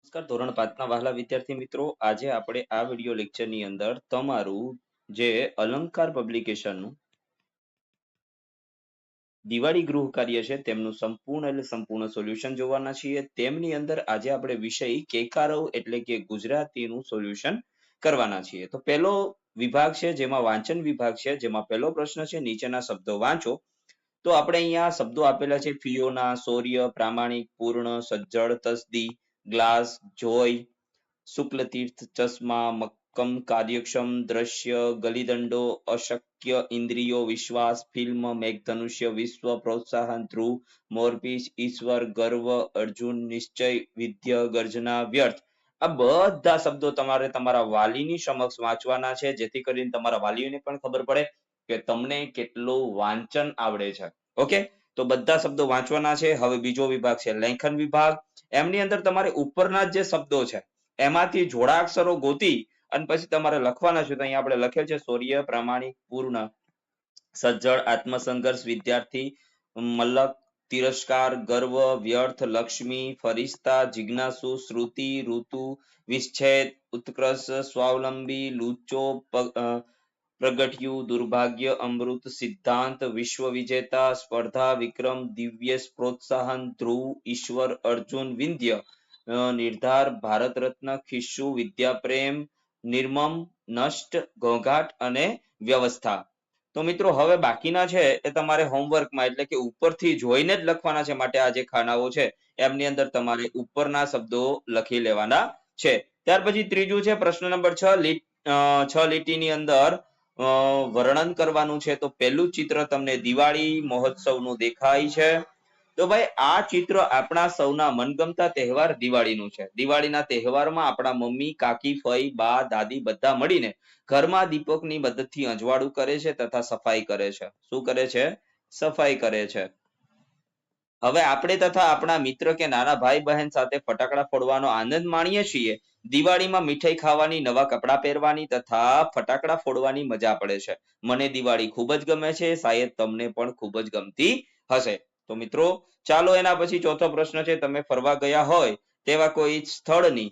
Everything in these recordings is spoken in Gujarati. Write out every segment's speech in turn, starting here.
નમસ્કાર ધોરણ 5 ના વહાલા વિદ્યાર્થી મિત્રો, આજે આપણે આ વિડિયો લેક્ચરની અંદર તમારું જે અલંકાર પબ્લિકેશનનું દિવાળી ગૃહ કાર્ય છે તેમનું સંપૂર્ણ સોલ્યુશન જોવાના છીએ. તેમની અંદર આજે આપણે વિષય કેકારવ એટલે કે ગુજરાતીનું સોલ્યુશન કરવાના છીએ. તો પહેલો વિભાગ છે જેમાં વાંચન વિભાગ છે, જેમાં પહેલો પ્રશ્ન છે નીચેના શબ્દો વાંચો. તો આપણે અહીંયા શબ્દો આપેલા છે: ફિયોના, શૌર્ય, પ્રામાણિક, પૂર્ણ, સજ્જડ, તસદી, ગ્લાસ, જોય, શુક્લતીર્થ, ચશ્મા, મક્કમ, કાર્યક્ષમ, દ્રશ્ય, ગલીદંડો, અશક્ય, ઇન્દ્રિયો, વિશ્વાસ, ફિલ્મ, મેઘધનુષ્ય, વિશ્વ, પ્રોત્સાહન, ધ્રુવ, મોરપીચ, ઈશ્વર, ગર્વ, અર્જુન, નિશ્ચય, વિદ્ય, ગર્જના, વ્યર્થ. આ બધા શબ્દો તમારે તમારા વાલીની સમક્ષ વાંચવાના છે, જેથી કરીને તમારા વાલીઓને પણ ખબર પડે કે તમને કેટલું વાંચન આવડે છે. ઓકે, તો બધા શબ્દો વાંચવાના છે. હવે બીજો વિભાગ છે લેખન વિભાગ. એમની અંદર તમારે ઉપરના જે શબ્દો છે એમાંથી જોડાક્ષરો ગોતી અને પછી તમારે લખવાના છે. તો અહીંયા આપણે લખેલ છે શૌર્ય, પ્રામાણિક, પૂર્ણ, સજ્જડ, આત્મસંઘર્ષ, વિદ્યાર્થી, મલક, તિરસ્કાર, ગર્વ, વ્યર્થ, લક્ષ્મી, ફરિશ્તા, જિજ્ઞાસુ, શ્રુતિ, ઋતુ, વિચ્છેદ, ઉત્કર્ષ, સ્વાવલંબી, લુચ્ચો, પ્રગટ્યું, દુર્ભાગ્ય, અમૃત, સિદ્ધાંત, વિશ્વ વિજેતા, સ્પર્ધા, વિક્રમ, દિવ્ય, પ્રોત્સાહન, ધ્રુવ, ઈશ્વર, અર્જુન, વિંધ્ય, નિર્ધાર, ભારત રત્ન, ખિસ્સુ, વિદ્યાપ્રેમ, નિર્મમ, નષ્ટ, ઘોઘાટ અને વ્યવસ્થા. તો મિત્રો હવે બાકીના છે એ તમારે હોમવર્કમાં એટલે કે ઉપરથી જોઈને જ લખવાના છે. માટે આ જે ખાનાઓ છે એમની અંદર તમારે ઉપરના શબ્દો લખી લેવાના છે. ત્યાર પછી ત્રીજું છે પ્રશ્ન નંબર 6 લીટીની અંદર વર્ણન કરવાનું છે. તો પહેલું ચિત્ર તમને દિવાળી મહોત્સવનું દેખાય છે. તો ભાઈ આ ચિત્ર આપણા સૌના મનગમતા તહેવાર દિવાળીનું છે. દિવાળીના તહેવારમાં આપણા મમ્મી, કાકી, ફઈ, બા, દાદી બધા મળીને ઘરમાં દીપકની મદદથી અજવાળું કરે છે તથા સફાઈ કરે છે. શું કરે છે? સફાઈ કરે છે. હવે આપણે તથા આપણા મિત્ર કે નાના ભાઈ બહેન સાથે ફટાકડા ફોડવાનો આનંદ માણીએ છીએ. દિવાળીમાં મીઠાઈ ખાવાની, નવા કપડાં પહેરવાની તથા ફટાકડા ફોડવાની મજા પડે છે. મને દિવાળી ખૂબ જ ગમે છે. શાયદ તમને પણ ખૂબ જ ગમતી હશે. તો મિત્રો ચાલો એના પછી ચોથો પ્રશ્ન છે, તમે ફરવા ગયા હોય તેવા કોઈ સ્થળની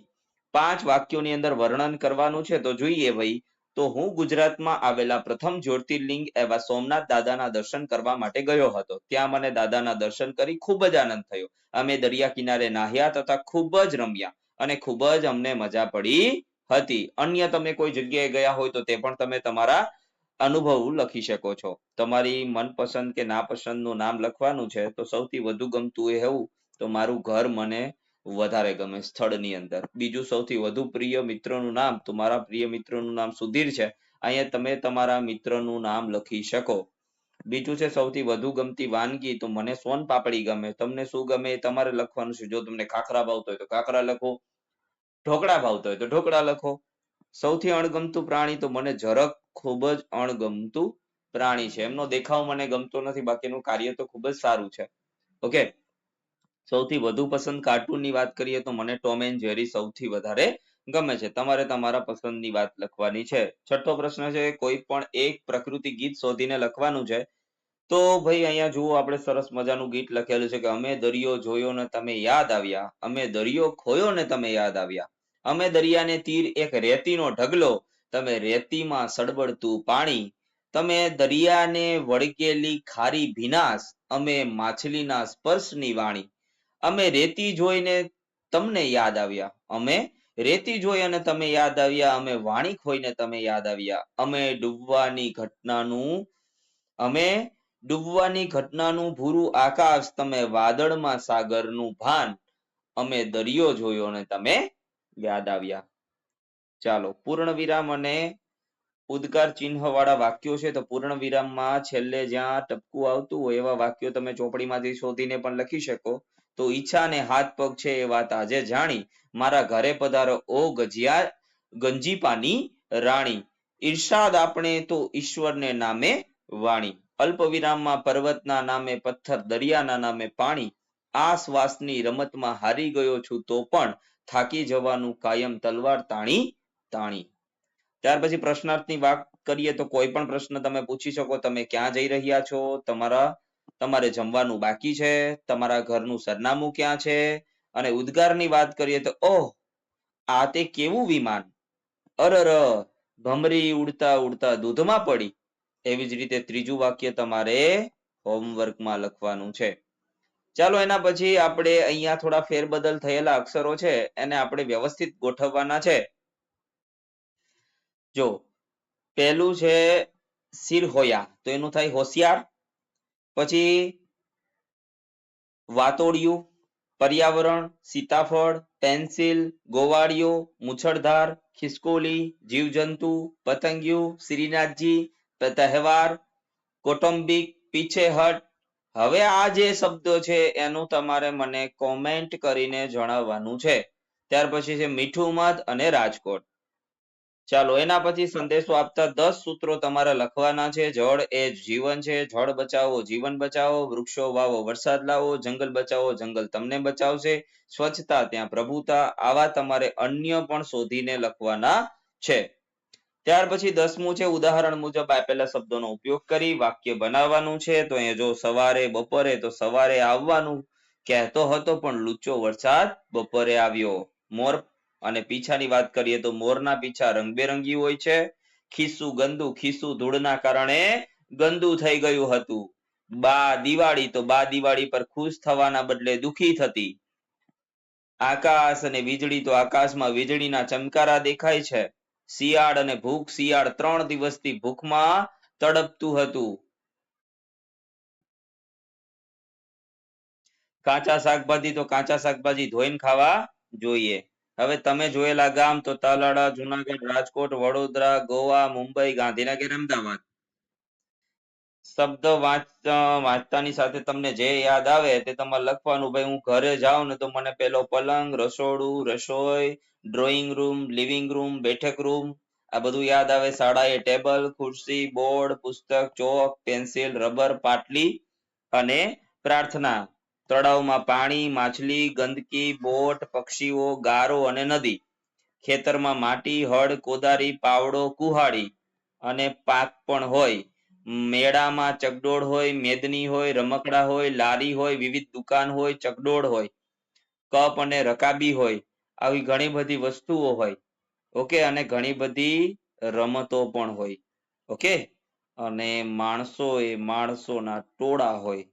5 વાક્યોની અંદર વર્ણન કરવાનું છે. તો જોઈએ ભાઈ. તો હું ગુજરાતમાં આવેલા પ્રથમ જ્યોતિર્લિંગ એવા સોમનાથ દાદાના દર્શન કરવા માટે ગયો હતો. ત્યાં મને દાદાના દર્શન કરી ખૂબ જ આનંદ થયો. અમે દરિયા કિનારે નાહ્યા તથા ખૂબ જ રમ્યા અને ખૂબ જ અમને મજા પડી હતી. અન્ય તમે કોઈ જગ્યાએ ગયા હોય તો તે પણ તમે તમારા અનુભવ લખી શકો છો. તમારી મનપસંદ કે નાપસંદ નું નામ લખવાનું છે. તો સૌથી વધુ ગમતું એ એવું તો મારું ઘર મને વધારે ગમે સ્થળની અંદર. બીજું સૌથી વધુ પ્રિય મિત્રનું નામ તો મારા પ્રિય મિત્રનું નામ સુધીર છે. અહીંયા તમે તમારા મિત્રનું નામ લખી શકો. બીજું છે સૌથી વધુ ગમતી વાનગી તો મને સોન પાપડી ગમે. તમને શું ગમે એ તમારે લખવાનું છે. જો તમને ખાખરા ભાવતો હોય તો ખાખરા લખો, ઢોકળા ભાવતો હોય તો ઢોકળા લખો. સૌથી અણગમતું પ્રાણી તો મને જરાક ખૂબ જ અણગમતું પ્રાણી છે. એમનો દેખાવ મને ગમતો નથી, બાકીનું કાર્ય તો ખૂબ જ સારું છે. ઓકે, સૌથી વધુ પસંદ કાર્ટૂનની વાત કરીએ તો મને ટોમ એન્ડ જેરી સૌથી વધારે ગમે છે. તમારે તમારા પસંદની વાત લખવાની છે. છઠ્ઠો પ્રશ્ન છે, કોઈ પણ એક પ્રકૃતિ ગીત શોધીને લખવાનું છે. તો ભાઈ અહીંયા જુઓ, આપણે સરસ મજાનું ગીત લખેલું છે કે અમે દરિયો જોયો ને તમે યાદ આવ્યા, અમે દરિયો ખોયો ને તમે યાદ આવ્યા, અમે દરિયાને તીર એક રેતીનો ઢગલો, તમે રેતીમાં સળબળતું પાણી, તમે દરિયાને વળગેલી ખારી ભીનાશ, અમે માછલીના સ્પર્શની વાણી, અમે રેતી જોઈને તમને યાદ આવ્યા, અમે રેતી જોઈ અને તમે યાદ આવ્યા, અમે વાણી ખોઈને તમે યાદ આવ્યા, અમે ડૂબવાની ઘટનાનું ભૂરું આકાશ, તમે વાદળમાં સાગરનું ભાન, અમે દરિયો જોયો ને તમે યાદ આવ્યા. ચાલો, પૂર્ણ વિરામ અને ઉદ્ગાર ચિહ્ન વાળા વાક્યો છે. તો પૂર્ણ વિરામમાં છેલ્લે જ્યાં ટપકું આવતું હોય એવા વાક્યો તમે ચોપડીમાંથી શોધીને પણ લખી શકો. તો ઈચ્છા ને હાથ પગ છે એ વાત આજે જાણી, મારા ઘરે પધારો ઓ ગંજીપાની રાણી, ઈર્ષાદ આપણે તો ઈશ્વરને નામે વાણી, અલ્પ વિરામમાં પર્વતના નામે પથ્થર, દરિયાના નામે પાણી, આ શ્વાસની રમતમાં હારી ગયો છું તો પણ થાકી જવાનું કાયમ તલવાર તાણી તાણી. ત્યાર પછી પ્રશ્નાર્થની વાત કરીએ તો કોઈ પણ પ્રશ્ન તમે પૂછી શકો. તમે ક્યાં જઈ રહ્યા છો, તમારે જમવાનું બાકી છે, તમારા ઘરનું સરનામું ક્યાં છે. અને ઉદ્ગારની વાત કરીએ તો ઓહ આ તે કેવું વિમાન, અરર, ભમરી ઉડતા ઉડતા દૂધમાં પડી. એવી જ રીતે ત્રીજું વાક્ય તમારે હોમવર્કમાં લખવાનું છે. ચાલો એના પછી આપણે અહીંયા થોડા ફેરબદલ થયેલા અક્ષરો છે એને આપણે વ્યવસ્થિત ગોઠવવાના છે. જો પહેલું છે સિરહોયા, તો એનું થાય હોશિયાર. પછી વાતોડિયું, પર્યાવરણ, સીતાફળ, પેન્સિલ, ગોવાળિયો, મૂછળધાર, ખિસકોલી, જીવજંતુ, પતંગિયું, શ્રીનાથજી, તહેવાર, કૌટુંબિક, પીછેહટ. હવે આ જે શબ્દો છે એનું તમારે મને કોમેન્ટ કરીને જણાવવાનું છે. ત્યાર પછી છે મીઠું મધ અને રાજકોટ. ચાલો એના પછી સંદેશો આપતા 10 સૂત્રો તમારે લખવાના છે. જળ એ જીવન છે, જળ બચાવો જીવન બચાવો, વૃક્ષો વાવો વરસાદ લાવો, જંગલ બચાવો જંગલ તમને બચાવશે, સ્વચ્છતા ત્યાં પ્રભુતા. આવા તમારે અન્ય પણ શોધીને લખવાના છે. ત્યાર પછી 10મું છે ઉદાહરણ મુજબ આપેલા શબ્દોનો ઉપયોગ કરી વાક્ય બનાવવાનું છે. તો અહીંયા જો સવારે બપોરે, તો સવારે આવવાનું કહેતો હતો પણ લુચ્ચો વરસાદ બપોરે આવ્યો. મોર અને પીછાની વાત કરીએ તો મોરના પીછા રંગબેરંગી હોય છે. ખિસ્સું ગંદુ, ખિસ્સું ધૂળના કારણે ગંદુ થઈ ગયું હતું. બા દિવાળી, તો બા દિવાળી પર ખુશ થવાના બદલે દુખી થતી. આકાશ અને વીજળી, તો આકાશમાં વીજળીના ચમકારા દેખાય છે. શિયાળ અને ભૂખ, શિયાળ 3 દિવસથી ભૂખમાં તડપતું હતું. કાચા શાકભાજી, તો કાચા શાકભાજી ધોઈને ખાવા જોઈએ. હવે તમે જોયેલા ગામ તો તાલાળા, જુનાગઢ, રાજકોટ, વડોદરા, ગોવા, મુંબઈ, ગાંધીનગર, અમદાવાદ. શબ્દ વાંચતાની સાથે તમને જે યાદ આવે તે તમારે લખવાનું. ભાઈ હું ઘરે જાઉં ને તો મને પેલો પલંગ, રસોડું, રસોઈ, ડ્રોઈંગ રૂમ, લિવિંગ રૂમ, બેઠક રૂમ આ બધું યાદ આવે. શાળાએ ટેબલ, ખુરશી, બોર્ડ, પુસ્તક, ચોક, પેન્સિલ, રબર, પાટલી અને પ્રાર્થના. તળાવમાં પાણી, માછલી, ગંદકી, બોટ, પક્ષીઓ, ગારો અને નદી. ખેતરમાં માટી, હળ, કોદારી, પાવડો, કુહાડી અને પાક પણ હોય. મેળામાં ચકડોળ હોય, મેદની હોય, રમકડા હોય, લારી હોય, વિવિધ દુકાન હોય, ચકડોળ હોય, કપ અને રકાબી હોય. આવી ઘણી બધી વસ્તુઓ હોય. ઓકે, અને ઘણી બધી રમતો પણ હોય. ઓકે, અને માણસો એ માણસોના ટોળા હોય.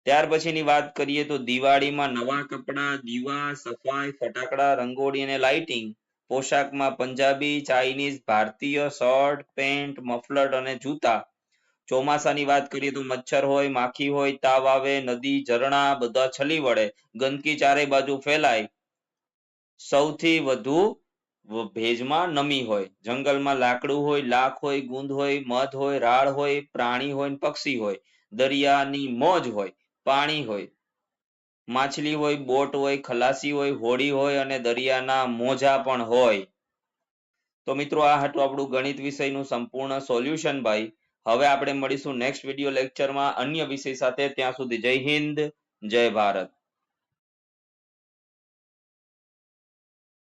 ત્યાર પછીની વાત કરીએ તો દિવાળીમાં નવા કપડા, દીવા, સફાઈ, ફટાકડા, રંગોળી અને લાઇટિંગ. પોશાકમાં પંજાબી, ચાઇનીઝ, ભારતીય, શર્ટ, પેન્ટ, મફલર અને જૂતા. ચોમાસાની વાત કરીએ તો મચ્છર હોય, માખી હોય, તાવ આવે, નદી, ઝરણા બધા છલી વળે, ગંદકી ચારે બાજુ ફેલાય. સૌથી વધુ ભેજમાં નમી હોય. જંગલમાં લાકડું હોય, લાખ હોય, ગુંદ હોય, મધ હોય, રાળ હોય, પ્રાણી હોય, પક્ષી હોય. દરિયાની મોજ હોય, પાણી હોય, માછલી હોય, બોટ હોય, ખલાસી હોય, હોડી હોય અને દરિયાના મોજા પણ હોય. તો મિત્રો આ હતું આપણું ગણિત વિષયનું સંપૂર્ણ સોલ્યુશન ભાઈ. હવે આપણે મળીશું નેક્સ્ટ વિડીયો લેક્ચરમાં અન્ય વિષય સાથે. ત્યાં સુધી જય હિન્દ, જય ભારત.